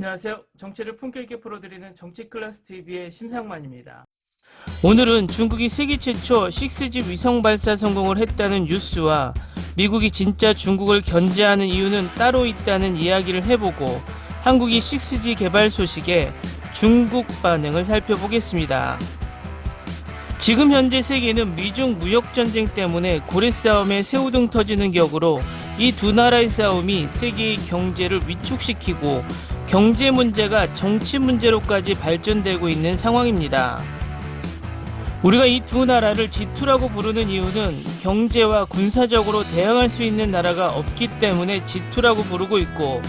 안녕하세요. 정치를 품격 있게 풀어드리는 정치클래스TV의 심상만입니다. 오늘은 중국이 세계 최초 6G 위성 발사 성공을 했다는 뉴스와 미국이 진짜 중국을 견제하는 이유는 따로 있다는 이야기를 해보고 한국이 6G 개발 소식에 중국 반응을 살펴보겠습니다. 지금 현재 세계는 미중 무역전쟁 때문에 고래싸움에 새우등 터지는 격으로 이 두 나라의 싸움이 세계의 경제를 위축시키고 경제 문제가 정치 문제로까지 발전되고 있는 상황입니다. 우리가 이 두 나라를 G2라고 부르는 이유는 경제와 군사적으로 대항할 수 있는 나라가 없기 때문에 G2라고 부르고 있고,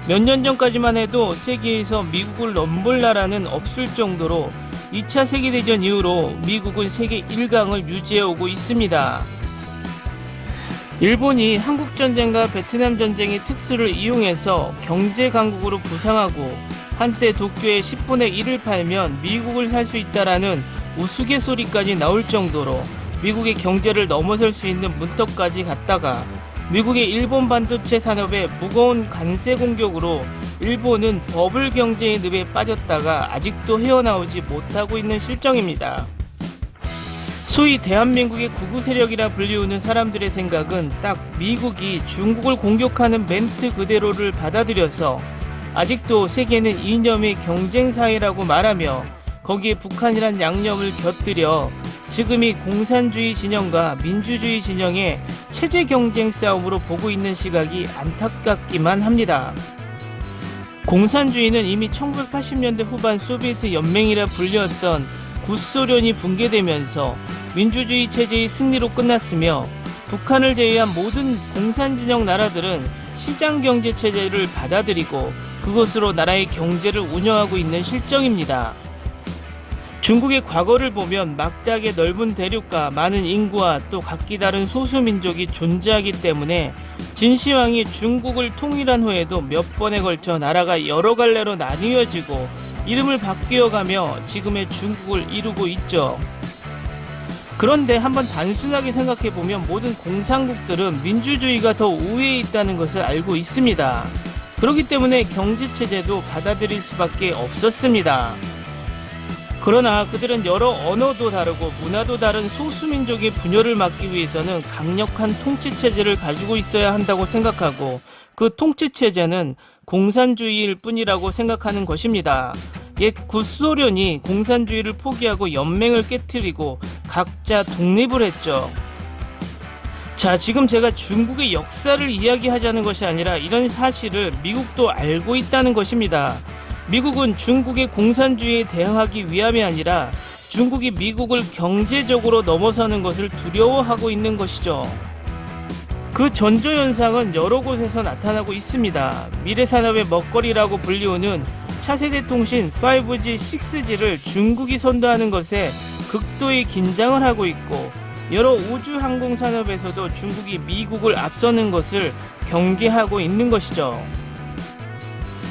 몇 년 전까지만 해도 세계에서 미국을 넘볼 나라는 없을 정도로 2차 세계대전 이후로 미국은 세계 1강을 유지해오고 있습니다. 일본이 한국전쟁과 베트남전쟁의 특수를 이용해서 경제강국으로 부상하고 한때 도쿄의 10분의 1을 팔면 미국을 살 수 있다라는 우스갯소리까지 나올 정도로 미국의 경제를 넘어설 수 있는 문턱까지 갔다가 미국의 일본 반도체 산업의 무거운 관세 공격으로 일본은 버블 경제의 늪에 빠졌다가 아직도 헤어나오지 못하고 있는 실정입니다. 소위 대한민국의 구구 세력이라 불리우는 사람들의 생각은 딱 미국이 중국을 공격하는 멘트 그대로를 받아들여서 아직도 세계는 이념의 경쟁사회라고 말하며 거기에 북한이란 양념을 곁들여 지금이 공산주의 진영과 민주주의 진영의 체제 경쟁 싸움으로 보고 있는 시각이 안타깝기만 합니다. 공산주의는 이미 1980년대 후반 소비에트 연맹이라 불렸던 구소련이 붕괴되면서 민주주의 체제의 승리로 끝났으며, 북한을 제외한 모든 공산진영 나라들은 시장경제 체제를 받아들이고 그것으로 나라의 경제를 운영하고 있는 실정입니다. 중국의 과거를 보면 막대하게 넓은 대륙과 많은 인구와 또 각기 다른 소수민족이 존재하기 때문에 진시황이 중국을 통일한 후에도 몇 번에 걸쳐 나라가 여러 갈래로 나뉘어지고 이름을 바뀌어가며 지금의 중국을 이루고 있죠. 그런데 한번 단순하게 생각해보면 모든 공산국들은 민주주의가 더 우위에 있다는 것을 알고 있습니다. 그렇기 때문에 경제체제도 받아들일 수밖에 없었습니다. 그러나 그들은 여러 언어도 다르고 문화도 다른 소수민족의 분열을 막기 위해서는 강력한 통치체제를 가지고 있어야 한다고 생각하고, 그 통치체제는 공산주의일 뿐이라고 생각하는 것입니다. 옛 구소련이 공산주의를 포기하고 연맹을 깨트리고 각자 독립을 했죠. 자, 지금 제가 중국의 역사를 이야기하자는 것이 아니라 이런 사실을 미국도 알고 있다는 것입니다. 미국은 중국의 공산주의에 대항하기 위함이 아니라 중국이 미국을 경제적으로 넘어서는 것을 두려워하고 있는 것이죠. 그 전조현상은 여러 곳에서 나타나고 있습니다. 미래산업의 먹거리라고 불리우는 차세대 통신 5G, 6G를 중국이 선도하는 것에 극도의 긴장을 하고 있고, 여러 우주항공산업에서도 중국이 미국을 앞서는 것을 경계하고 있는 것이죠.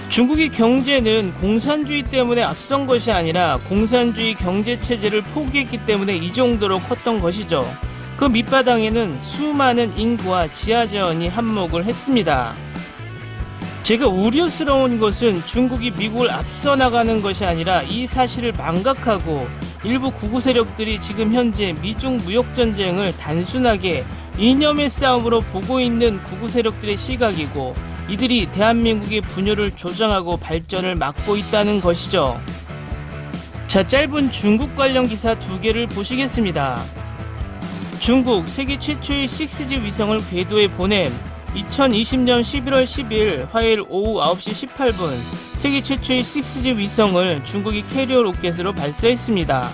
중국의 경제는 공산주의 때문에 앞선 것이 아니라 공산주의 경제체제를 포기했기 때문에 이 정도로 컸던 것이죠. 그 밑바닥에는 수많은 인구와 지하자원이 한몫을 했습니다. 제가 우려스러운 것은 중국이 미국을 앞서 나가는 것이 아니라 이 사실을 망각하고 일부 구구 세력들이 지금 현재 미중 무역전쟁을 단순하게 이념의 싸움으로 보고 있는 구구 세력들의 시각이고, 이들이 대한민국의 분열을 조장하고 발전을 막고 있다는 것이죠. 자, 짧은 중국 관련 기사 2개를 보시겠습니다. 중국 세계 최초의 6G 위성을 궤도에 보냄. 2020년 11월 10일 화요일 오후 9시 18분 세계 최초의 6G 위성을 중국이 캐리어 로켓으로 발사했습니다.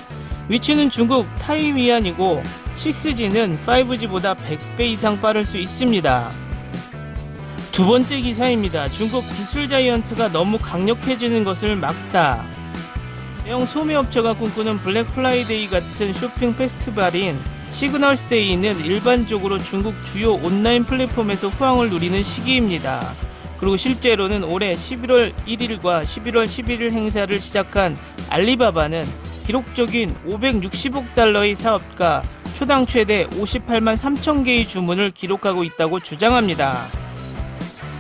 위치는 중국 타이위안이고 6G는 5G보다 100배 이상 빠를 수 있습니다. 두 번째 기사입니다. 중국 기술 자이언트가 너무 강력해지는 것을 막다. 대형 소매업체가 꿈꾸는 블랙 프라이데이 같은 쇼핑 페스티벌인 시그널스데이는 일반적으로 중국 주요 온라인 플랫폼에서 호황을 누리는 시기입니다. 그리고 실제로는 올해 11월 1일과 11월 11일 행사를 시작한 알리바바는 기록적인 560억 달러의 사업가 초당 최대 58만 3천 개의 주문을 기록하고 있다고 주장합니다.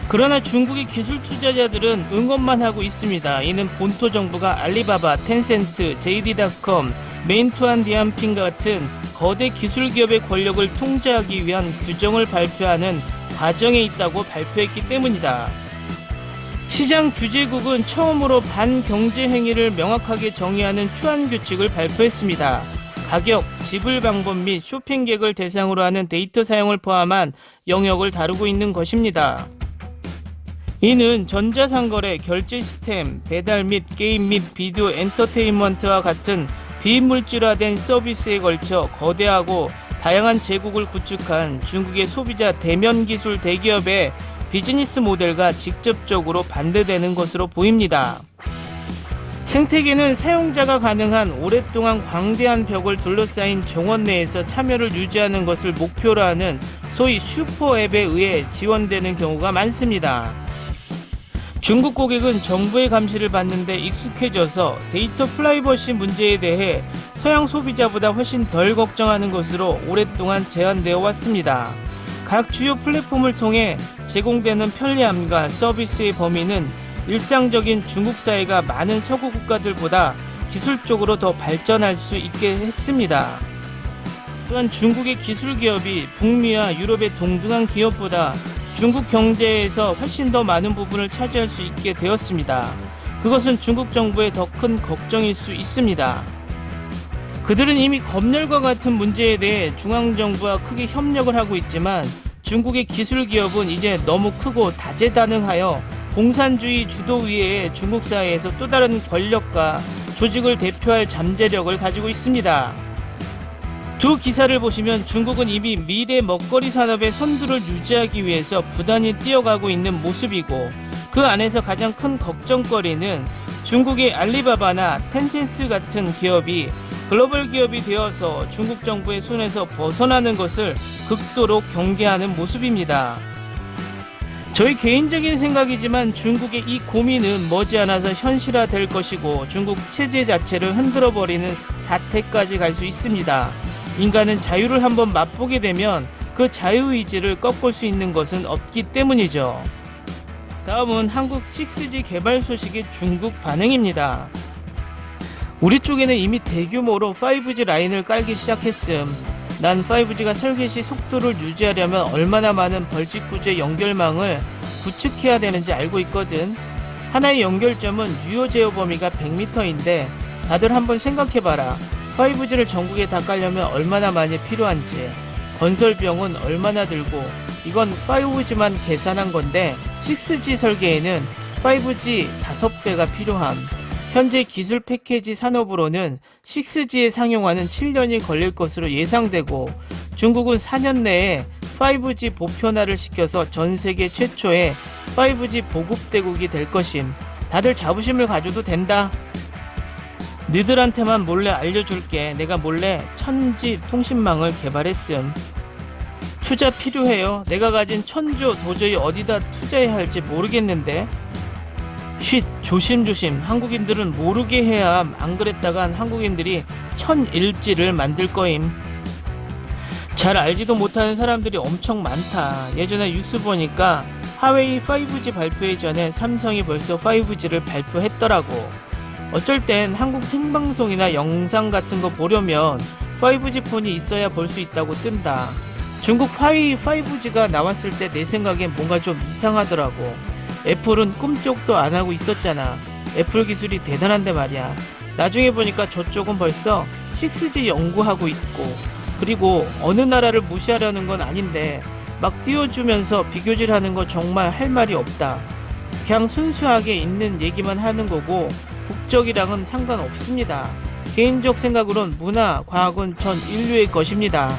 그러나 중국의 기술 투자자들은 응원만 하고 있습니다. 이는 본토 정부가 알리바바, 텐센트, JD.com, 메인투안디안핑 같은 거대 기술 기업의 권력을 통제하기 위한 규정을 발표하는 과정에 있다고 발표했기 때문이다. 시장 규제국은 처음으로 반경제 행위를 명확하게 정의하는 추안 규칙을 발표했습니다. 가격, 지불 방법 및 쇼핑객을 대상으로 하는 데이터 사용을 포함한 영역을 다루고 있는 것입니다. 이는 전자상거래, 결제 시스템, 배달 및 게임 및 비디오 엔터테인먼트와 같은 비물질화된 서비스에 걸쳐 거대하고 다양한 제국을 구축한 중국의 소비자 대면 기술 대기업의 비즈니스 모델과 직접적으로 반대되는 것으로 보입니다. 생태계는 사용자가 가능한 오랫동안 광대한 벽을 둘러싸인 정원 내에서 참여를 유지하는 것을 목표로 하는 소위 슈퍼앱에 의해 지원되는 경우가 많습니다. 중국 고객은 정부의 감시를 받는 데 익숙해져서 데이터 프라이버시 문제에 대해 서양 소비자보다 훨씬 덜 걱정하는 것으로 오랫동안 제한되어 왔습니다. 각 주요 플랫폼을 통해 제공되는 편리함과 서비스의 범위는 일상적인 중국 사회가 많은 서구 국가들보다 기술적으로 더 발전할 수 있게 했습니다. 또한 중국의 기술 기업이 북미와 유럽의 동등한 기업보다 중국 경제에서 훨씬 더 많은 부분을 차지할 수 있게 되었습니다. 그것은 중국 정부의 더 큰 걱정일 수 있습니다. 그들은 이미 검열과 같은 문제에 대해 중앙정부와 크게 협력을 하고 있지만 중국의 기술 기업은 이제 너무 크고 다재다능하여 공산주의 주도위에 중국 사회에서 또 다른 권력과 조직을 대표할 잠재력을 가지고 있습니다. 두 기사를 보시면 중국은 이미 미래 먹거리 산업의 선두를 유지하기 위해서 부단히 뛰어가고 있는 모습이고, 그 안에서 가장 큰 걱정거리는 중국의 알리바바나 텐센트 같은 기업이 글로벌 기업이 되어서 중국 정부의 손에서 벗어나는 것을 극도로 경계하는 모습입니다. 저희 개인적인 생각이지만 중국의 이 고민은 머지않아서 현실화될 것이고 중국 체제 자체를 흔들어버리는 사태까지 갈 수 있습니다. 인간은 자유를 한번 맛보게 되면 그 자유의지를 꺾을 수 있는 것은 없기 때문이죠. 다음은 한국 6G 개발 소식의 중국 반응입니다. 우리 쪽에는 이미 대규모로 5G 라인을 깔기 시작했음. 난 5G가 설계 시 속도를 유지하려면 얼마나 많은 벌집 구조의 연결망을 구축해야 되는지 알고 있거든. 하나의 연결점은 유효 제어 범위가 100m인데 다들 한번 생각해봐라. 5G를 전국에 다 깔려면 얼마나 많이 필요한지, 건설 비용은 얼마나 들고, 이건 5G만 계산한 건데 6G 설계에는 5G 5배가 필요함. 현재 기술 패키지 산업으로는 6G에 상용화는 7년이 걸릴 것으로 예상되고 중국은 4년 내에 5G 보편화를 시켜서 전 세계 최초의 5G 보급대국이 될 것임. 다들 자부심을 가져도 된다. 너희들한테만 몰래 알려줄게. 내가 몰래 천지 통신망을 개발했음. 투자 필요해요. 내가 가진 1000조 도저히 어디다 투자해야 할지 모르겠는데. 쉿, 조심조심. 한국인들은 모르게 해야 함. 안 그랬다간 한국인들이 1001지를 만들 거임. 잘 알지도 못하는 사람들이 엄청 많다. 예전에 뉴스 보니까 화웨이 5G 발표에 전에 삼성이 벌써 5G를 발표했더라고. 어쩔 땐 한국 생방송이나 영상 같은 거 보려면 5G 폰이 있어야 볼 수 있다고 뜬다. 중국 화웨이 5G가 나왔을 때 내 생각엔 뭔가 좀 이상하더라고. 애플은 꿈쩍도 안 하고 있었잖아. 애플 기술이 대단한데 말이야. 나중에 보니까 저쪽은 벌써 6G 연구하고 있고, 그리고 어느 나라를 무시하려는 건 아닌데 막 띄워주면서 비교질하는 거 정말 할 말이 없다. 그냥 순수하게 있는 얘기만 하는 거고 국적이랑은 상관없습니다. 개인적 생각으론 문화, 과학은 전 인류의 것입니다.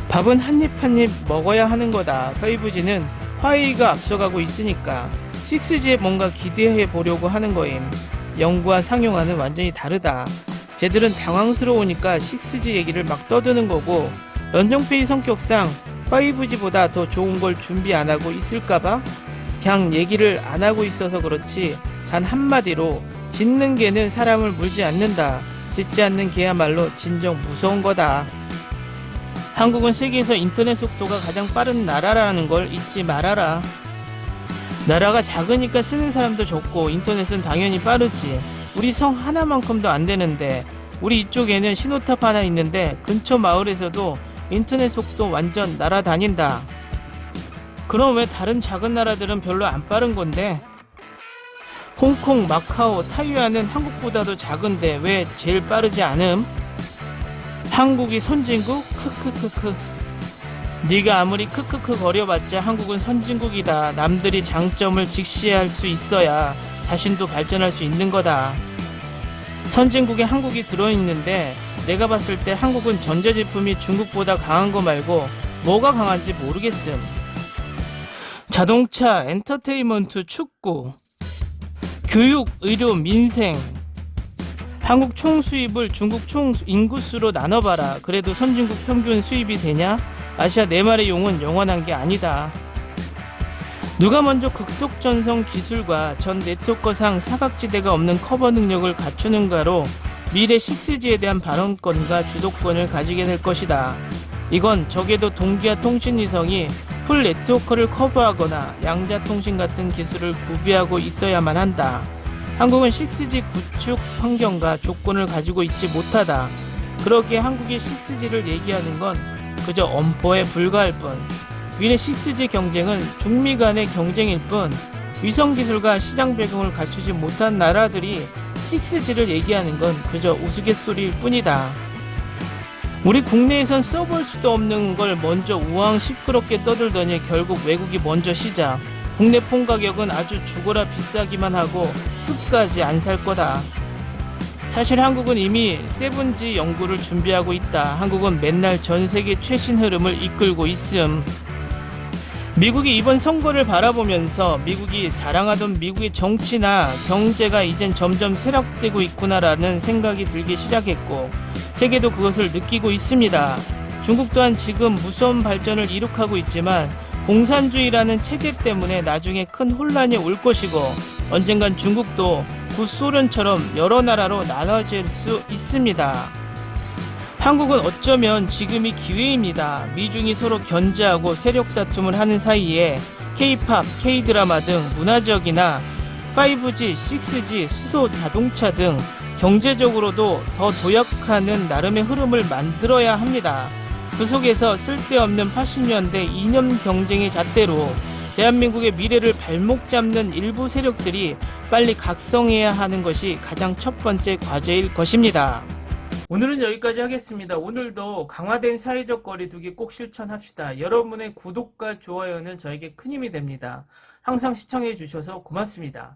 밥은 한 입 한 입 먹어야 하는 거다. 5G는 화웨이가 앞서가고 있으니까 6G에 뭔가 기대해 보려고 하는 거임. 연구와 상용화는 완전히 다르다. 쟤들은 당황스러우니까 6G 얘기를 막 떠드는 거고, 런정페이 성격상 5G보다 더 좋은 걸 준비 안 하고 있을까봐 그냥 얘기를 안 하고 있어서 그렇지, 단 한마디로 짖는 개는 사람을 물지 않는다. 짖지 않는 개야말로 진정 무서운 거다. 한국은 세계에서 인터넷 속도가 가장 빠른 나라라는 걸 잊지 말아라. 나라가 작으니까 쓰는 사람도 적고 인터넷은 당연히 빠르지. 우리 성 하나만큼도 안 되는데, 우리 이쪽에는 신호탑 하나 있는데 근처 마을에서도 인터넷 속도 완전 날아다닌다. 그럼 왜 다른 작은 나라들은 별로 안 빠른 건데? 홍콩, 마카오, 타이완은 한국보다도 작은데 왜 제일 빠르지 않음? 한국이 선진국? 크크크크. 네가 아무리 크크크 거려봤자 한국은 선진국이다. 남들이 장점을 직시할 수 있어야 자신도 발전할 수 있는 거다. 선진국에 한국이 들어있는데 내가 봤을 때 한국은 전자제품이 중국보다 강한 거 말고 뭐가 강한지 모르겠음. 자동차, 엔터테인먼트, 축구, 교육, 의료, 민생. 한국 총 수입을 중국 총 인구수로 나눠봐라. 그래도 선진국 평균 수입이 되냐? 아시아 네마리 용은 영원한 게 아니다. 누가 먼저 극속전송 기술과 전 네트워크상 사각지대가 없는 커버 능력을 갖추는가로 미래 6G에 대한 발언권과 주도권을 가지게 될 것이다. 이건 적어도 동기화 통신위성이 풀 네트워크를 커버하거나 양자통신 같은 기술을 구비하고 있어야만 한다. 한국은 6G 구축 환경과 조건을 가지고 있지 못하다. 그러기에 한국이 6G를 얘기하는 건 그저 엄포에 불과할 뿐. 미래 6G 경쟁은 중미 간의 경쟁일 뿐, 위성기술과 시장 배경을 갖추지 못한 나라들이 6G를 얘기하는 건 그저 우스갯소리일 뿐이다. 우리 국내에선 써볼 수도 없는 걸 먼저 우왕 시끄럽게 떠들더니 결국 외국이 먼저 시작. 국내 폰 가격은 아주 죽어라 비싸기만 하고 끝까지 안 살 거다. 사실 한국은 이미 7G 연구를 준비하고 있다. 한국은 맨날 전 세계 최신 흐름을 이끌고 있음. 미국이 이번 선거를 바라보면서 미국이 자랑하던 미국의 정치나 경제가 이젠 점점 쇠락되고 있구나라는 생각이 들기 시작했고, 세계도 그것을 느끼고 있습니다. 중국 또한 지금 무서운 발전을 이룩하고 있지만 공산주의라는 체제 때문에 나중에 큰 혼란이 올 것이고, 언젠간 중국도 구소련처럼 여러 나라로 나눠질 수 있습니다. 한국은 어쩌면 지금이 기회입니다. 미중이 서로 견제하고 세력 다툼을 하는 사이에 K-팝, K-드라마 등 문화적이나 5G, 6G, 수소 자동차 등 경제적으로도 더 도약하는 나름의 흐름을 만들어야 합니다. 그 속에서 쓸데없는 80년대 이념 경쟁의 잣대로 대한민국의 미래를 발목 잡는 일부 세력들이 빨리 각성해야 하는 것이 가장 첫 번째 과제일 것입니다. 오늘은 여기까지 하겠습니다. 오늘도 강화된 사회적 거리두기 꼭 실천합시다. 여러분의 구독과 좋아요는 저에게 큰 힘이 됩니다. 항상 시청해 주셔서 고맙습니다.